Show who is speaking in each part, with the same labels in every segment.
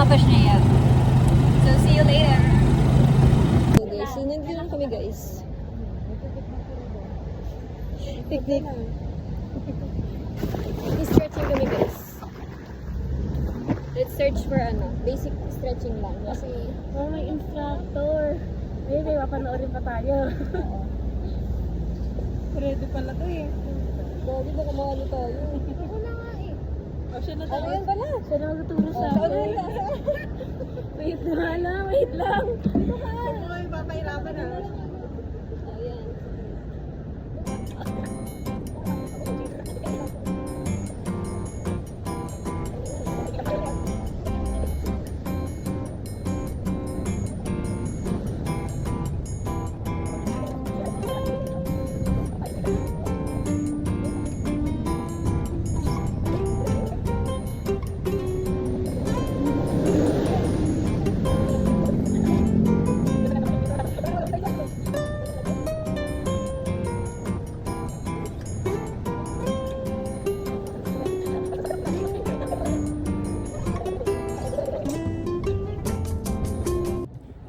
Speaker 1: na-accomplish niya yan. So, see you later. So guys, so nandito lang kami guys. Picnic. I-stretching kami guys. Let's search for basic stretching lang. Kasi,
Speaker 2: may instructor. Ayun, may mapanoorin pa tayo. Ready pala to eh.
Speaker 1: Dali ba kumali tayo?
Speaker 2: Ako na nga eh. O, siya na tayo.
Speaker 1: Yan pala.
Speaker 2: Siya na magtuturo sa akin. Wait lang. Dito ka. Ako may papahirapan na.
Speaker 1: Ayan.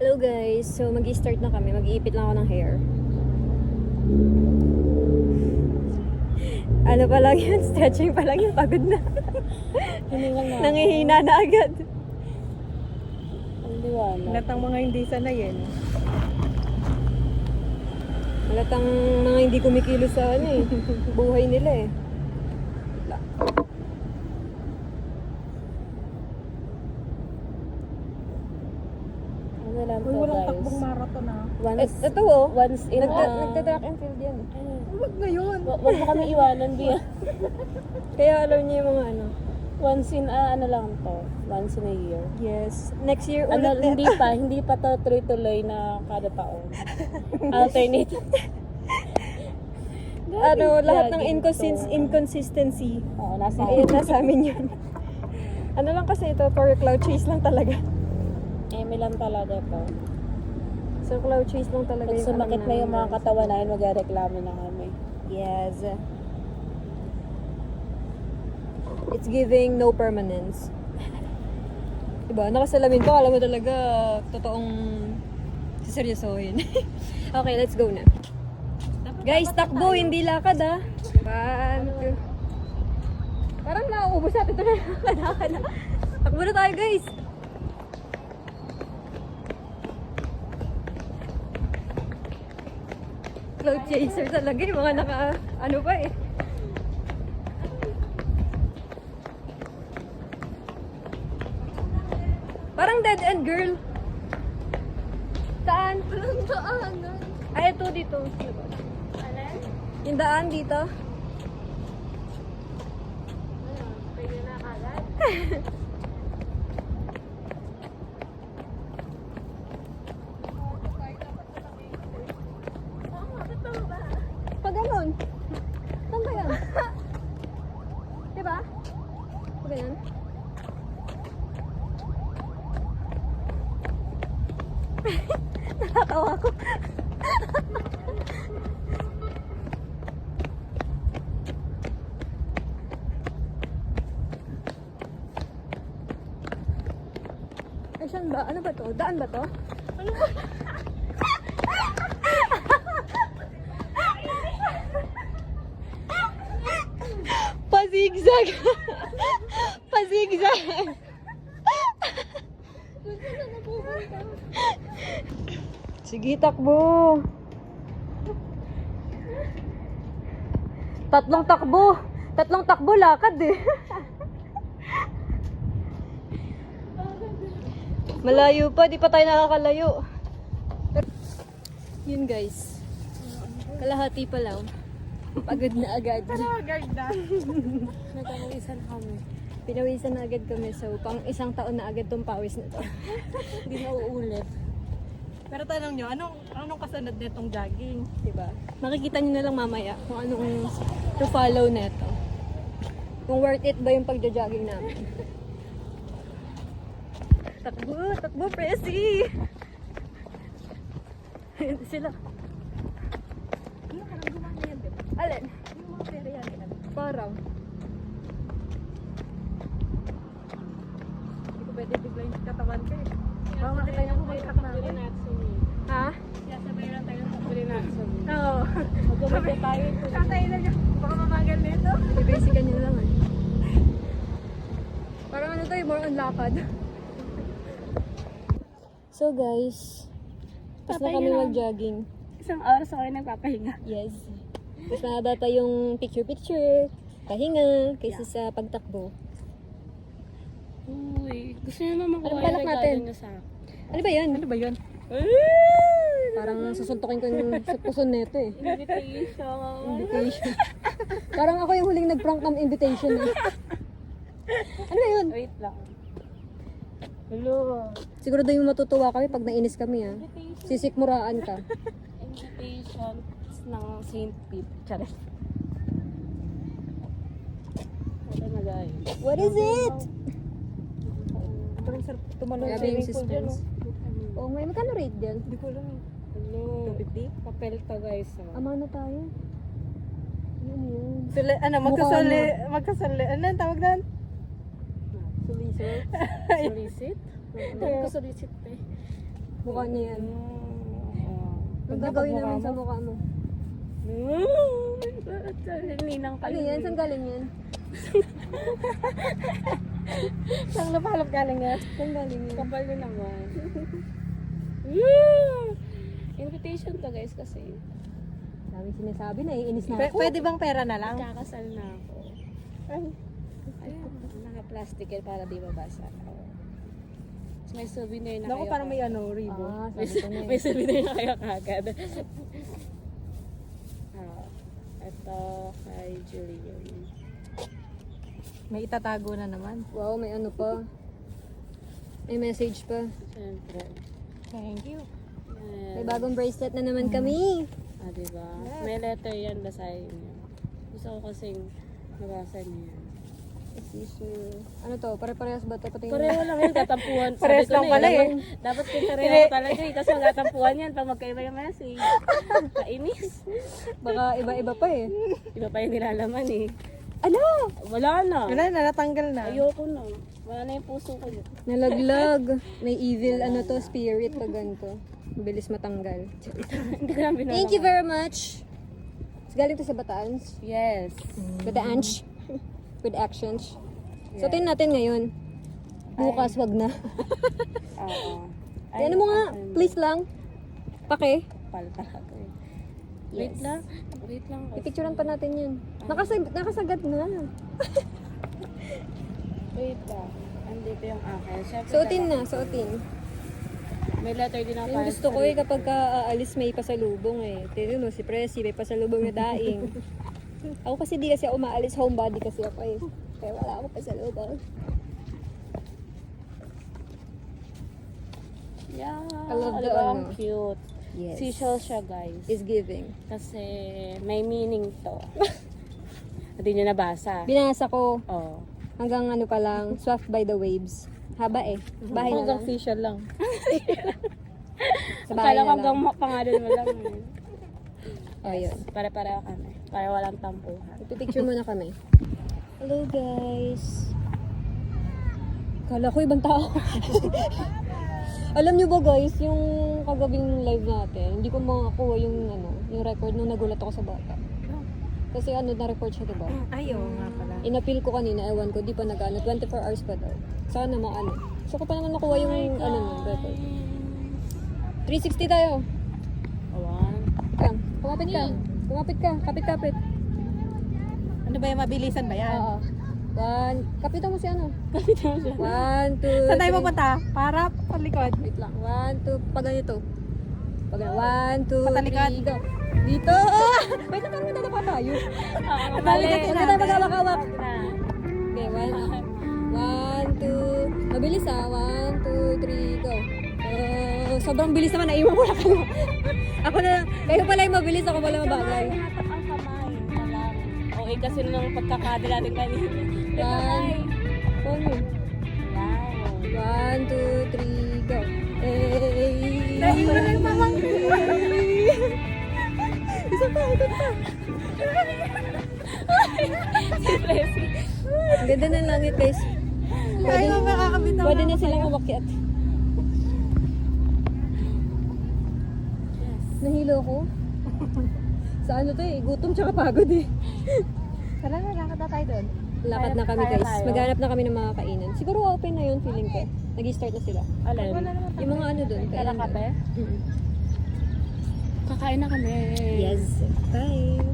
Speaker 1: Hello guys, so mag-i-start na kami. Mag-iipit lang ako ng hair. Ano pa lang yun? Stretching pa lang yun. Pagod na. Nangihina na agad.
Speaker 2: Ang liwanag. Latang mga hindi sanay yan.
Speaker 1: Halatang mga hindi kumikilos sa buhay nila eh.
Speaker 2: Ano lang to,
Speaker 3: Walang
Speaker 2: guys.
Speaker 3: takbong marathon na.
Speaker 1: Ito oh.
Speaker 2: Once in
Speaker 1: Nagta-track and field yan.
Speaker 3: Huwag ngayon.
Speaker 2: Wag mo kami iwanan, Bia.
Speaker 1: Kaya alam niyo yung mga
Speaker 2: Once in, ano lang to. Once in a year.
Speaker 1: Yes. Next year
Speaker 2: Ano,
Speaker 1: ulit.
Speaker 2: hindi pa to tuloy-tuloy na kada taon. Alternate.
Speaker 1: Lahat ng
Speaker 2: Laging to.
Speaker 1: inconsistency.
Speaker 2: Oo, nasa
Speaker 1: Ayun, nasa amin yun. Ano lang kasi ito, for cloud chase lang talaga.
Speaker 2: Eme lang talaga to.
Speaker 1: So, cloud chase lang talaga
Speaker 2: Pag
Speaker 1: yung
Speaker 2: sumakit
Speaker 1: alam
Speaker 2: na yung mga
Speaker 1: namin.
Speaker 2: katawan namin, magreklamo na kami.
Speaker 1: Yes. It's giving no permanence. Diba? Nakasalamin ko, alam mo talaga, totoong seryosohin. Okay, let's go na. Guys, takbo, hindi lakad ah. 1, 2. Parang nauubos natin ito na lakad na. Takbo na tayo guys. Cloud chaser talaga yung mga ano pa eh. Parang dead end girl. Saan? Parang daanan. Ay, ito dito.
Speaker 2: Alin?
Speaker 1: Yung daan dito.
Speaker 2: Pwede na agad?
Speaker 1: Pag ganun. Saan ba yan? Diba? Pag ganun. Nakatawa ko. Ay, saan ba? Ano ba to? Daan ba to? Ano ba? Pazigzag. Pazigzag. Sige, takbo. Tatlong takbo, lakad eh. Malayo pa, di pa tayo nakakalayo. Yun guys. Kalahati pa lang. Pagod na agad.
Speaker 3: Guard na.
Speaker 2: Nagkakawisan kami.
Speaker 1: Pinawisan na agad kami. So, pang isang taon na agad tong pawis na to.
Speaker 2: Hindi na uulit.
Speaker 3: Pero tanong nyo, anong kasunod nitong jogging?
Speaker 1: Diba? Makikita nyo na lang mamaya kung anong to follow neto. Kung worth it ba yung pagja-jogging namin. Takbo, Presi! Sila.
Speaker 3: Ano parang gumana yan, diba?
Speaker 1: Alin?
Speaker 3: Yung mga pera yan.
Speaker 1: Parang. Hindi ko
Speaker 3: pwede biglang katawan ka eh. Baka makita niyo bumagsak na ako.
Speaker 1: Ha?
Speaker 3: Kaya sabay lang tayo sa Kulinatsu.
Speaker 1: Oo.
Speaker 3: Mag-umagya tayo. Katayin na niya. Baka mamagal nito.
Speaker 1: I-basican nyo lang eh. Parang ano to, more on lakad. So guys, tapos na kami mag-jogging.
Speaker 3: Isang oras ako yung nagpapahinga.
Speaker 1: Yes. Tapos nakadata yung picture-picture, pahinga, kaysa sa pagtakbo.
Speaker 3: Uy, gusto niyo naman
Speaker 1: Anong balak natin?
Speaker 3: niya sa akin.
Speaker 1: Ano ba yan?
Speaker 3: Ano ba yun?
Speaker 1: Parang susuntokin ko yung sa puson neto eh.
Speaker 3: Invitation.
Speaker 1: Invitation. Parang ako yung huling nag-prank ng invitation eh. Ano ba yun?
Speaker 3: Wait lang. Hello.
Speaker 1: Siguro daw yung matutuwa kami pag nainis kami ah. Sisikmuraan ka.
Speaker 3: Invitation ng St. Pete. Charis. Ito na guys.
Speaker 1: What is it?
Speaker 3: Parang sarap tumalon
Speaker 1: Grabe yung suspense. Oh, may magkano rate dyan?
Speaker 3: Hindi ko alam eh. Hello. 250? Papel to guys. Oh.
Speaker 1: Ama na tayo. Yun yun.
Speaker 3: Magkasali. Ano ang tawag doon?
Speaker 1: Solicit.
Speaker 3: Solicit? Hindi ko solicit eh.
Speaker 1: Mukha niya yan.
Speaker 3: Oh.
Speaker 1: Ang gagawin naman sa mukha mo.
Speaker 3: Ninang
Speaker 1: Ano yan? Saan galing yan?
Speaker 3: Saan napalap galing yan?
Speaker 1: Saan galing yan?
Speaker 3: Kapal yun naman. Invitation to guys kasi.
Speaker 1: Daming sinasabi na, iinis na ako.
Speaker 2: Pwede bang pera na lang?
Speaker 3: Kakasal na ako. Ayan, naka-plastic yan para di mabasa. Oh. Tapos may souvenir na
Speaker 2: Naku,
Speaker 3: kayo.
Speaker 2: parang may ano, ribbon.
Speaker 1: Ah,
Speaker 3: May,
Speaker 1: sabi ko na
Speaker 3: may
Speaker 1: eh.
Speaker 3: souvenir na kayo kagad. Ito kay Julian.
Speaker 2: May itatago na naman.
Speaker 1: Wow, may ano pa. May message pa.
Speaker 3: Siyempre.
Speaker 2: Thank you.
Speaker 3: Yan.
Speaker 1: May bagong bracelet na naman kami.
Speaker 3: Ah, diba? May letter yan, basahin niyo. Gusto ko kasing nabasa niyo yan.
Speaker 1: Ano to? Pare-parehas ba to? Pati yung...
Speaker 3: Pareho lang yun, katampuhan.
Speaker 2: Parehas
Speaker 3: Sabi ko
Speaker 2: lang
Speaker 3: na
Speaker 2: pala eh.
Speaker 3: Dapat kayo pareho talaga eh. Kasi magkatampuhan yan pag magkaiba yung message. Kainis.
Speaker 1: Baka iba-iba pa eh.
Speaker 3: Iba pa yung nilalaman eh.
Speaker 1: Ano?
Speaker 3: Wala na.
Speaker 2: Wala na, natanggal na.
Speaker 3: Ayoko na. Wala na yung puso ko yun.
Speaker 1: Nalaglag. May evil ano to, spirit pag ganito. Mabilis matanggal.
Speaker 3: Hindi ko lang binalaman.
Speaker 1: Thank you very much. Galing to sa Bataans.
Speaker 3: Yes.
Speaker 1: Bataans. With actions. So, tingnan natin ngayon. Bukas, wag na.
Speaker 3: Oo.
Speaker 1: Ay, ano mo nga, please lang. Pake.
Speaker 3: Pal talaga eh.
Speaker 1: Yes.
Speaker 3: Wait lang. Wait lang.
Speaker 1: Ipicturean pa natin yun. Nakasagad na.
Speaker 3: Wait lang. Andito yung akin. Siyempre,
Speaker 1: Suotin na, suotin.
Speaker 3: may letter din ako.
Speaker 1: Yung gusto ko eh, kapag aalis may pasalubong eh. Tignan mo, si Presi, may pasalubong na daing. Ako kasi di kasi ako maalis, homebody kasi ako eh. Kaya wala ako pasalubong.
Speaker 3: Yeah.
Speaker 1: I love the
Speaker 3: diba,
Speaker 1: ano.
Speaker 3: ang cute.
Speaker 1: Yes.
Speaker 3: Seashell siya guys.
Speaker 1: Is giving.
Speaker 3: Kasi may meaning to. Hindi nyo nabasa.
Speaker 1: Binasa ko
Speaker 3: Oh.
Speaker 1: hanggang ano pa lang, swaft by the waves. Haba eh. Bahay na lang.
Speaker 2: facial lang.
Speaker 1: Sa bahay
Speaker 3: Akala ko
Speaker 1: na
Speaker 3: hanggang
Speaker 1: lang.
Speaker 3: pangalan mo lang. eh.
Speaker 1: Oh, yun.
Speaker 3: Pare-pareho kami. Para walang tampuhan.
Speaker 1: Ipipicture muna kami. Hello guys. Kala ko ibang tao. Alam nyo ba guys, yung kagabing live natin, hindi ko makakuha yung record nung nagulat ako sa bata. Kasi na-record siya, diba?
Speaker 2: Ay, oo nga pala.
Speaker 1: Inapil ko kanina, ewan ko, di pa 24 hours pa daw. Sana maano. So ko pa naman makuha yung record. 360 tayo.
Speaker 3: Awan.
Speaker 1: Kam, kumapit ka. Kumapit ka, kapit-kapit.
Speaker 2: Ano ba yung mabilisan ba yan?
Speaker 1: Oo. Kapitan mo si ano.
Speaker 3: Kapitan mo siya.
Speaker 1: 1, 2,
Speaker 2: Saan tayo pupunta? Para palikod.
Speaker 1: Wait lang. 1, 2, pag ganito. Pag 1, 2,
Speaker 2: Patalikod.
Speaker 1: 3, go. Dito! Ah! Wait na, parang nadadapa tayo.
Speaker 3: Mali.
Speaker 1: Huwag na tayo magkawak-awak.
Speaker 3: Na.
Speaker 1: Okay, 1, 2, mabilis 1, 2, 3, go. Sobrang bilis naman, naiwan ko na kayo. Ako na, kayo pala yung mabilis, ako pala mabagal.
Speaker 3: Hinatak ang kamay. Talang. Okay kasi nung pagkakada natin kanina.
Speaker 1: One. Phone mo.
Speaker 3: Wow.
Speaker 1: 1, 2, 3, go. Hey!
Speaker 2: Naiwan lang mamang.
Speaker 1: Isa pa, ikot pa.
Speaker 3: Si Presi.
Speaker 1: Ang ganda ng langit guys.
Speaker 2: Kaya mo makakabit
Speaker 1: Pwede na silang umakyat. Nahilo ko. Sa ano to eh, gutom tsaka pagod eh.
Speaker 3: Tara na, lakad na tayo doon.
Speaker 1: Lakad na kami
Speaker 3: Kaya
Speaker 1: guys.
Speaker 3: tayo.
Speaker 1: Maghanap na kami ng mga kainan. Siguro open na yun feeling ko. Nag-start na sila.
Speaker 3: Alin? Wala naman tayo.
Speaker 1: Yung mga ano doon.
Speaker 3: Tara kape?
Speaker 1: Mm-mm.
Speaker 3: Kakain na kami.
Speaker 1: Yes. Bye.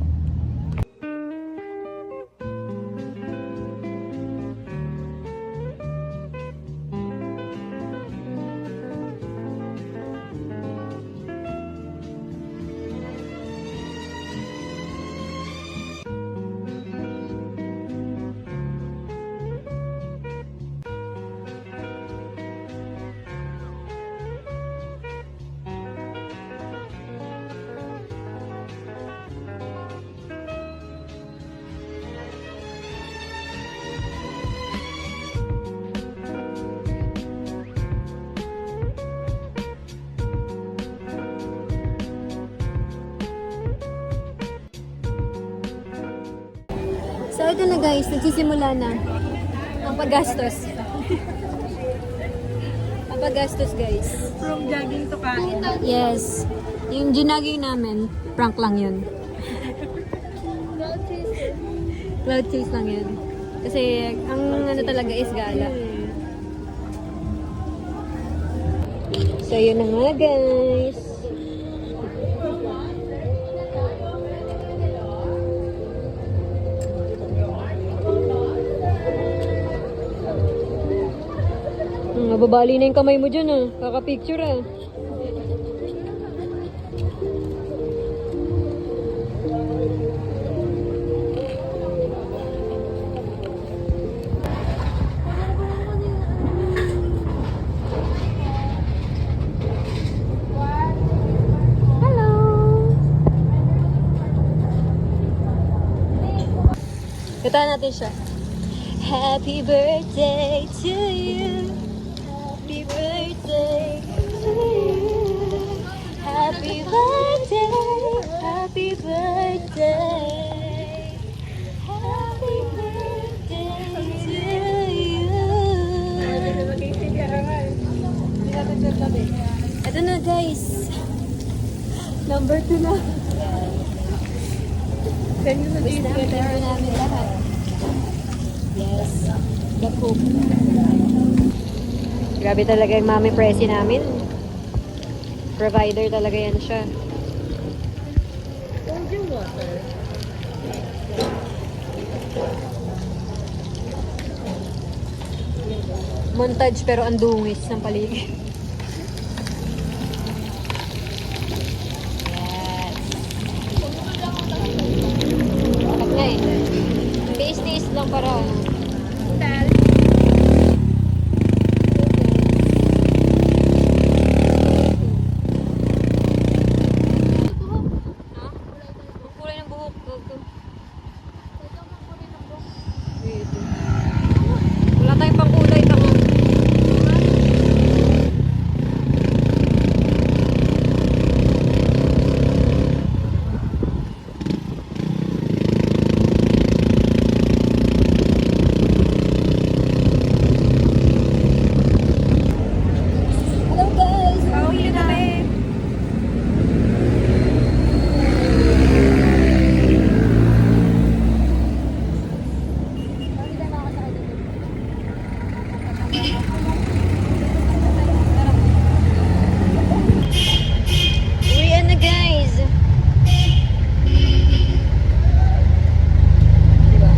Speaker 1: So ito na guys, nagsisimula na ang paggastos. Ang paggastos guys.
Speaker 2: From jogging to kain.
Speaker 1: Yes. Yung ginaging namin, prank lang yun. Cloud chase lang yun. Kasi ang ano talaga is gala. So yun na nga guys. Mababali na yung kamay mo dyan ah. Kaka-picture ah. Hello! Kata natin siya. Happy birthday to you. Happy birthday to you. Happy birthday. Happy birthday. Happy birthday to you. Ito na guys. Number 2 na. Basta pero namin lahat. Yes. The poop. Grabe talaga yung mami presi namin. Provider talaga yan siya.
Speaker 3: Hold your water.
Speaker 1: Montage pero ang dungis ng paligid. Yes. Bakit nga eh. Tiis-tiis lang para ano. Ang kulay ng buhok ko. Wait. Wala tayong pangkulay pa nga. Hello guys!
Speaker 2: Pauwi na kami.
Speaker 1: Uwian na guys! Diba?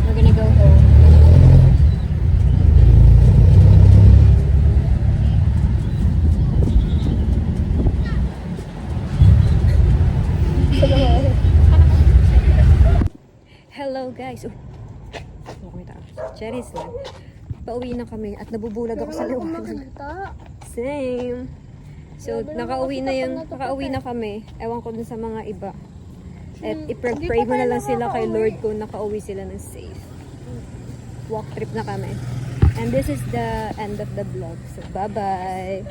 Speaker 1: We're gonna go home. Hello guys! Cherries lang. Pauwi na kami at nabubulag ako sa liwanag. Same. So, nakauwi na kami. Ewan ko dun sa mga iba. At i-pray mo na lang sila kay Lord kung nakauwi sila ng safe. Walk trip na kami. And this is the end of the vlog. So, bye-bye!